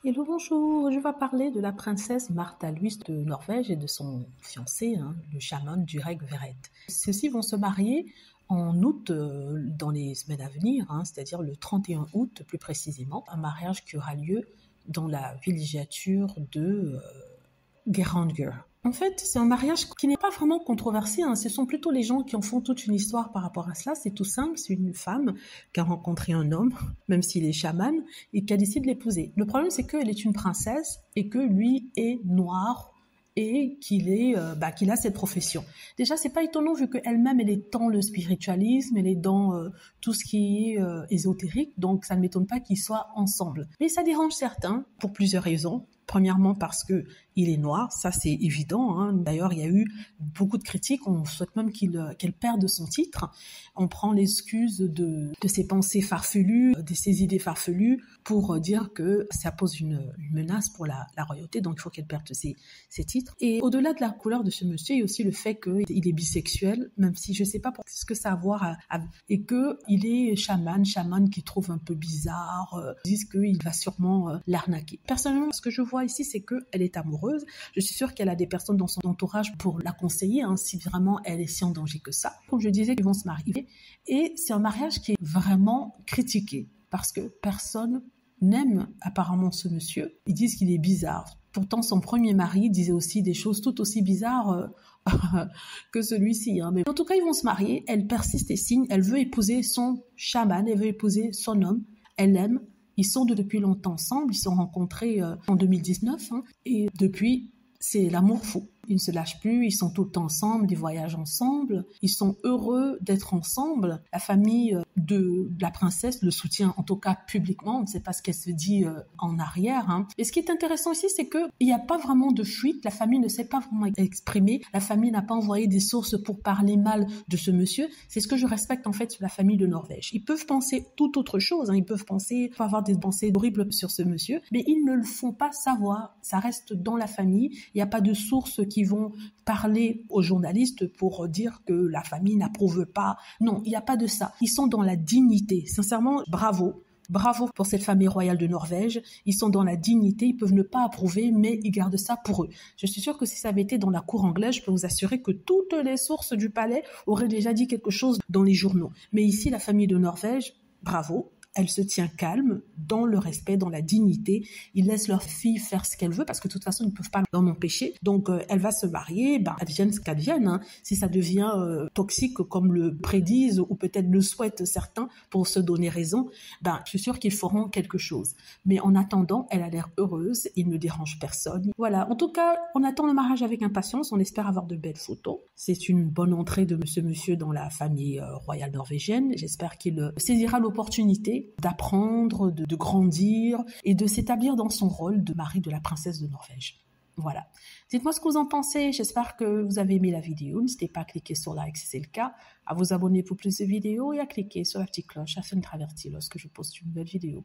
Hello, bonjour, je vais parler de la princesse Martha Louise de Norvège et de son fiancé, le chaman Durek Verrett. Ceux-ci vont se marier en août, dans les semaines à venir, c'est-à-dire le 31 août plus précisément, un mariage qui aura lieu dans la villégiature de Geiranger. En fait, c'est un mariage qui n'est pas vraiment controversé. Ce sont plutôt les gens qui en font toute une histoire par rapport à cela. C'est tout simple. C'est une femme qui a rencontré un homme, même s'il est chaman, et qui a décidé de l'épouser. Le problème, c'est qu'elle est une princesse et que lui est noir et qu'il a cette profession. Déjà, c'est pas étonnant vu qu'elle-même, elle est dans le spiritualisme, elle est dans tout ce qui est ésotérique, donc ça ne m'étonne pas qu'ils soient ensemble. Mais ça dérange certains pour plusieurs raisons. Premièrement parce que il est noir, ça c'est évident. D'ailleurs, il y a eu beaucoup de critiques. On souhaite même qu'elle perde son titre. On prend l'excuse de ses pensées farfelues, de ses idées farfelues, pour dire que ça pose une menace pour la royauté. Donc, il faut qu'elle perde ses titres. Et au-delà de la couleur de ce monsieur, il y a aussi le fait qu'il est bisexuel, même si je sais pas pour ce que ça a à voir et que il est chaman qui trouve un peu bizarre, disent qu'il va sûrement l'arnaquer. Personnellement, ce que je vois ici, c'est qu'elle est amoureuse. Je suis sûre qu'elle a des personnes dans son entourage pour la conseiller, si vraiment elle est si en danger que ça. Comme je disais, ils vont se marier. Et c'est un mariage qui est vraiment critiqué parce que personne n'aime apparemment ce monsieur. Ils disent qu'il est bizarre. Pourtant, son premier mari disait aussi des choses tout aussi bizarres que celui-ci. Mais en tout cas, ils vont se marier. Elle persiste et signe. Elle veut épouser son chaman. Elle veut épouser son homme. Elle l'aime. Ils sont depuis longtemps ensemble. Ils se sont rencontrés en 2019. Et depuis, c'est l'amour fou. Ils ne se lâchent plus, ils sont tout le temps ensemble, ils voyagent ensemble, ils sont heureux d'être ensemble. La famille de la princesse le soutient, en tout cas publiquement, on ne sait pas ce qu'elle se dit en arrière. Et ce qui est intéressant ici, c'est qu'il n'y a pas vraiment de fuite, la famille ne s'est pas vraiment exprimée, la famille n'a pas envoyé des sources pour parler mal de ce monsieur. C'est ce que je respecte en fait sur la famille de Norvège. Ils peuvent penser tout autre chose, ils peuvent avoir des pensées horribles sur ce monsieur, mais ils ne le font pas savoir, ça reste dans la famille, il n'y a pas de sources qui vont parler aux journalistes pour dire que la famille n'approuve pas. Non, il n'y a pas de ça. Ils sont dans la dignité. Sincèrement, bravo. Bravo pour cette famille royale de Norvège. Ils sont dans la dignité, ils peuvent ne pas approuver, mais ils gardent ça pour eux. Je suis sûre que si ça avait été dans la cour anglaise, je peux vous assurer que toutes les sources du palais auraient déjà dit quelque chose dans les journaux. Mais ici, la famille de Norvège, bravo. Elle se tient calme, dans le respect, dans la dignité. Ils laissent leur fille faire ce qu'elle veut, parce que de toute façon, ils ne peuvent pas l'en empêcher. Donc, elle va se marier, advienne ce qu'advienne. Si ça devient toxique, comme le prédisent, ou peut-être le souhaitent certains, pour se donner raison, je suis sûre qu'ils feront quelque chose. Mais en attendant, elle a l'air heureuse, il ne dérange personne. Voilà, en tout cas, on attend le mariage avec impatience, on espère avoir de belles photos. C'est une bonne entrée de ce monsieur dans la famille royale norvégienne. J'espère qu'il saisira l'opportunité d'apprendre, de grandir et de s'établir dans son rôle de mari de la princesse de Norvège. Voilà. Dites-moi ce que vous en pensez. J'espère que vous avez aimé la vidéo. N'hésitez pas à cliquer sur like si c'est le cas, à vous abonner pour plus de vidéos et à cliquer sur la petite cloche afin d'être averti lorsque je poste une nouvelle vidéo.